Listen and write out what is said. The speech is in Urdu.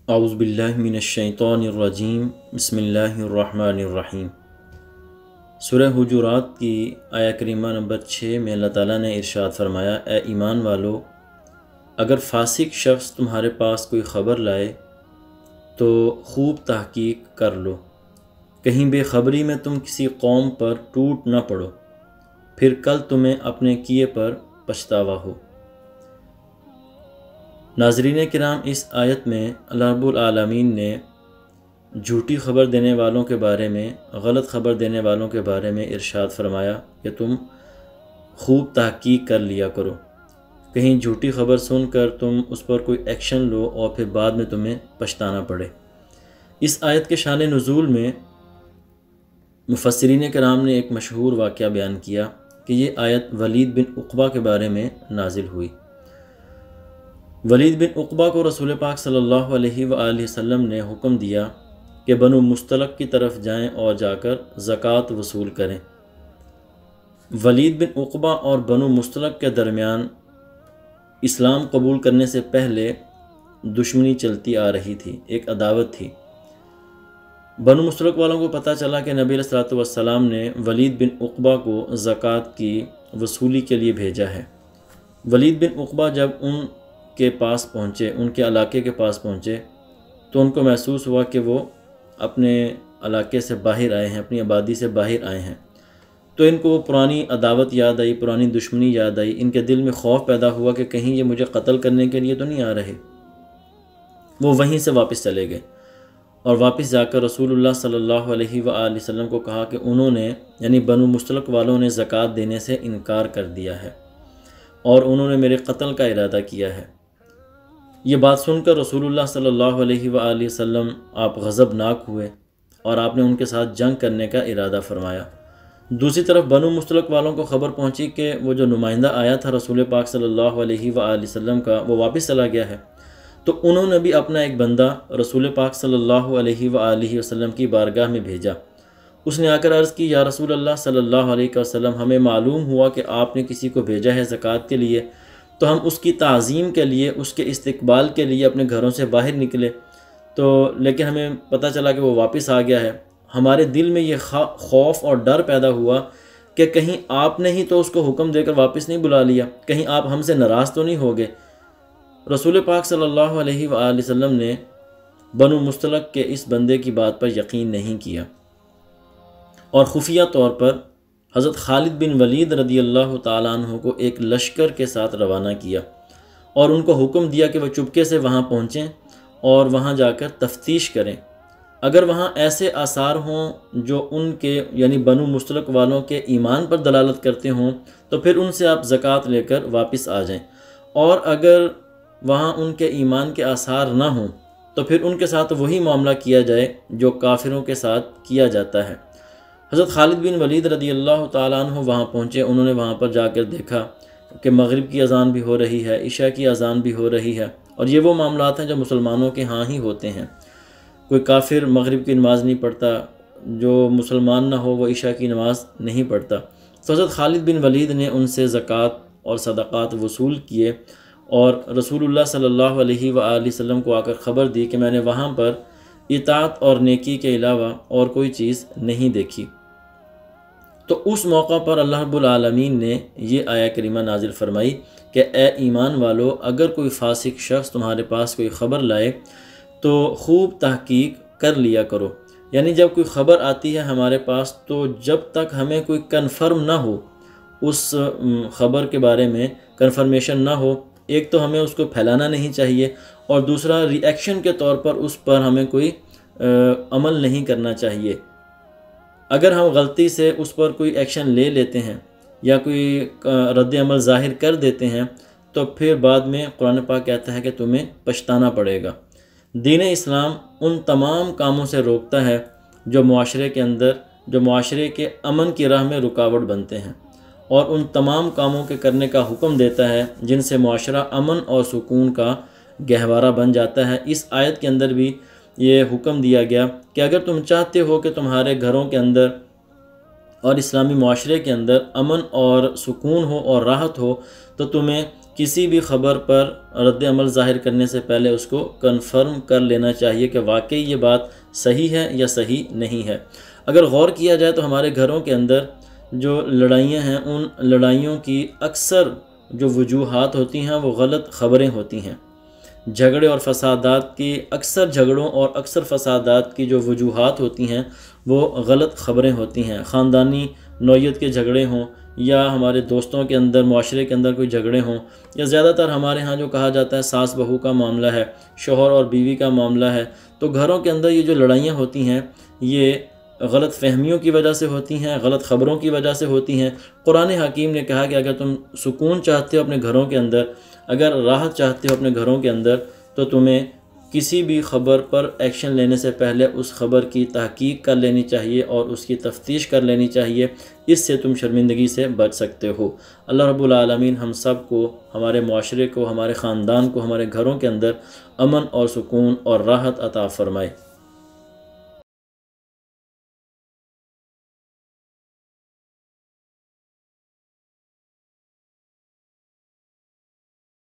اعوذ باللہ من الشیطان الرجیم بسم اللہ الرحمن الرحیم۔ سورہ حجرات کی آیہ کریمہ نمبر 6 میں اللہ تعالیٰ نے ارشاد فرمایا، اے ایمان والو، اگر فاسق شخص تمہارے پاس کوئی خبر لائے تو خوب تحقیق کر لو، کہیں بے خبری میں تم کسی قوم پر ٹوٹ نہ پڑو، پھر کل تمہیں اپنے کیے پر پچھتاوا ہو۔ ناظرین کرام، اس آیت میں اللہ رب العالمین نے جھوٹی خبر دینے والوں کے بارے میں، غلط خبر دینے والوں کے بارے میں ارشاد فرمایا کہ تم خوب تحقیق کر لیا کرو، کہیں جھوٹی خبر سن کر تم اس پر کوئی ایکشن لو اور پھر بعد میں تمہیں پچھتانا پڑے۔ اس آیت کے شان نزول میں مفسرین کرام نے ایک مشہور واقعہ بیان کیا کہ یہ آیت ولید بن عقبہ کے بارے میں نازل ہوئی۔ ولید بن عقبہ کو رسول پاک صلی اللہ علیہ وآلہ وسلم نے حکم دیا کہ بنو مستلق کی طرف جائیں اور جا کر زکوٰۃ وصول کریں۔ ولید بن عقبہ اور بنو مستلق کے درمیان اسلام قبول کرنے سے پہلے دشمنی چلتی آ رہی تھی، ایک عداوت تھی۔ بنو مستلق والوں کو پتہ چلا کہ نبی علیہ الصلوۃ والسلام نے ولید بن عقبہ کو زکوٰۃ کی وصولی کے لیے بھیجا ہے۔ ولید بن عقبہ جب ان کے پاس پہنچے، ان کے علاقے کے پاس پہنچے، تو ان کو محسوس ہوا کہ وہ اپنے علاقے سے باہر آئے ہیں، اپنی آبادی سے باہر آئے ہیں۔ تو ان کو وہ پرانی عداوت یاد آئی، پرانی دشمنی یاد آئی، ان کے دل میں خوف پیدا ہوا کہ کہیں یہ مجھے قتل کرنے کے لیے تو نہیں آ رہے۔ وہ وہیں سے واپس چلے گئے اور واپس جا کر رسول اللہ صلی اللہ علیہ وآلہ وسلم کو کہا کہ انہوں نے، یعنی بنو مستلق والوں نے زکوٰۃ دینے سے انکار کر دیا ہے اور انہوں نے میرے قتل کا ارادہ کیا ہے۔ یہ بات سن کر رسول اللہ صلی اللہ علیہ وآلہ وسلم آپ غضبناک ہوئے اور آپ نے ان کے ساتھ جنگ کرنے کا ارادہ فرمایا۔ دوسری طرف بنو مستلق والوں کو خبر پہنچی کہ وہ جو نمائندہ آیا تھا رسول پاک صلی اللہ علیہ وآلہ وسلم کا، وہ واپس چلا گیا ہے، تو انہوں نے بھی اپنا ایک بندہ رسول پاک صلی اللہ علیہ وآلہ وسلم کی بارگاہ میں بھیجا۔ اس نے آ کر عرض کی، یا رسول اللہ صلی اللہ علیہ وسلم، ہمیں معلوم ہوا کہ آپ نے کسی کو بھیجا ہے زکوٰۃ کے لیے، تو ہم اس کی تعظیم کے لیے، اس کے استقبال کے لیے اپنے گھروں سے باہر نکلے، لیکن ہمیں پتہ چلا کہ وہ واپس آ گیا ہے۔ ہمارے دل میں یہ خوف اور ڈر پیدا ہوا کہ کہیں آپ نے ہی تو اس کو حکم دے کر واپس نہیں بلا لیا، کہیں آپ ہم سے ناراض تو نہیں ہو گئے۔ رسول پاک صلی اللہ علیہ وآلہ وسلم نے بنو مستلق کے اس بندے کی بات پر یقین نہیں کیا اور خفیہ طور پر حضرت خالد بن ولید رضی اللہ تعالیٰ عنہ کو ایک لشکر کے ساتھ روانہ کیا اور ان کو حکم دیا کہ وہ چپکے سے وہاں پہنچیں اور وہاں جا کر تفتیش کریں۔ اگر وہاں ایسے آثار ہوں جو ان کے، یعنی بنو مستلق والوں کے ایمان پر دلالت کرتے ہوں، تو پھر ان سے آپ زکوٰۃ لے کر واپس آ جائیں، اور اگر وہاں ان کے ایمان کے آثار نہ ہوں تو پھر ان کے ساتھ وہی معاملہ کیا جائے جو کافروں کے ساتھ کیا جاتا ہے۔ حضرت خالد بن ولید رضی اللہ تعالیٰ عنہ وہاں پہنچے، انہوں نے وہاں پر جا کر دیکھا کہ مغرب کی اذان بھی ہو رہی ہے، عشاء کی اذان بھی ہو رہی ہے، اور یہ وہ معاملات ہیں جو مسلمانوں کے ہاں ہی ہوتے ہیں۔ کوئی کافر مغرب کی نماز نہیں پڑھتا، جو مسلمان نہ ہو وہ عشاء کی نماز نہیں پڑھتا۔ تو حضرت خالد بن ولید نے ان سے زکوٰۃ اور صدقات وصول کیے اور رسول اللہ صلی اللہ علیہ وآلہ وسلم کو آ کر خبر دی کہ میں نے وہاں پر اطاعت اور نیکی کے علاوہ اور کوئی چیز نہیں دیکھی۔ تو اس موقع پر اللہ رب العالمین نے یہ آیہ کریمہ نازل فرمائی کہ اے ایمان والو، اگر کوئی فاسق شخص تمہارے پاس کوئی خبر لائے تو خوب تحقیق کر لیا کرو۔ یعنی جب کوئی خبر آتی ہے ہمارے پاس، تو جب تک ہمیں کوئی کنفرم نہ ہو اس خبر کے بارے میں، کنفرمیشن نہ ہو، ایک تو ہمیں اس کو پھیلانا نہیں چاہیے، اور دوسرا ری ایکشن کے طور پر اس پر ہمیں کوئی عمل نہیں کرنا چاہیے۔ اگر ہم غلطی سے اس پر کوئی ایکشن لے لیتے ہیں یا کوئی رد عمل ظاہر کر دیتے ہیں، تو پھر بعد میں قرآن پاک کہتا ہے کہ تمہیں پچھتانا پڑے گا۔ دین اسلام ان تمام کاموں سے روکتا ہے جو معاشرے کے اندر، جو معاشرے کے امن کی راہ میں رکاوٹ بنتے ہیں، اور ان تمام کاموں کے کرنے کا حکم دیتا ہے جن سے معاشرہ امن اور سکون کا گہوارہ بن جاتا ہے۔ اس آیت کے اندر بھی یہ حکم دیا گیا کہ اگر تم چاہتے ہو کہ تمہارے گھروں کے اندر اور اسلامی معاشرے کے اندر امن اور سکون ہو اور راحت ہو، تو تمہیں کسی بھی خبر پر رد عمل ظاہر کرنے سے پہلے اس کو کنفرم کر لینا چاہیے کہ واقعی یہ بات صحیح ہے یا صحیح نہیں ہے۔ اگر غور کیا جائے تو ہمارے گھروں کے اندر جو لڑائیاں ہیں ان لڑائیوں کی اکثر جو وجوہات ہوتی ہیں وہ غلط خبریں ہوتی ہیں۔ جھگڑے اور فسادات کی اکثر جھگڑوں اور اکثر فسادات کی جو وجوہات ہوتی ہیں وہ غلط خبریں ہوتی ہیں۔ خاندانی نوعیت کے جھگڑے ہوں یا ہمارے دوستوں کے اندر، معاشرے کے اندر کوئی جھگڑے ہوں، یا زیادہ تر ہمارے ہاں جو کہا جاتا ہے ساس بہو کا معاملہ ہے، شوہر اور بیوی کا معاملہ ہے، تو گھروں کے اندر یہ جو لڑائیاں ہوتی ہیں یہ غلط فہمیوں کی وجہ سے ہوتی ہیں، غلط خبروں کی وجہ سے ہوتی ہیں۔ قرآن حکیم نے کہا کہ اگر تم سکون چاہتے ہو اپنے گھروں کے اندر، اگر راحت چاہتے ہو اپنے گھروں کے اندر، تو تمہیں کسی بھی خبر پر ایکشن لینے سے پہلے اس خبر کی تحقیق کر لینی چاہیے اور اس کی تفتیش کر لینی چاہیے، اس سے تم شرمندگی سے بچ سکتے ہو۔ اللہ رب العالمین ہم سب کو، ہمارے معاشرے کو، ہمارے خاندان کو، ہمارے گھروں کے اندر امن اور سکون اور راحت عطا فرمائے۔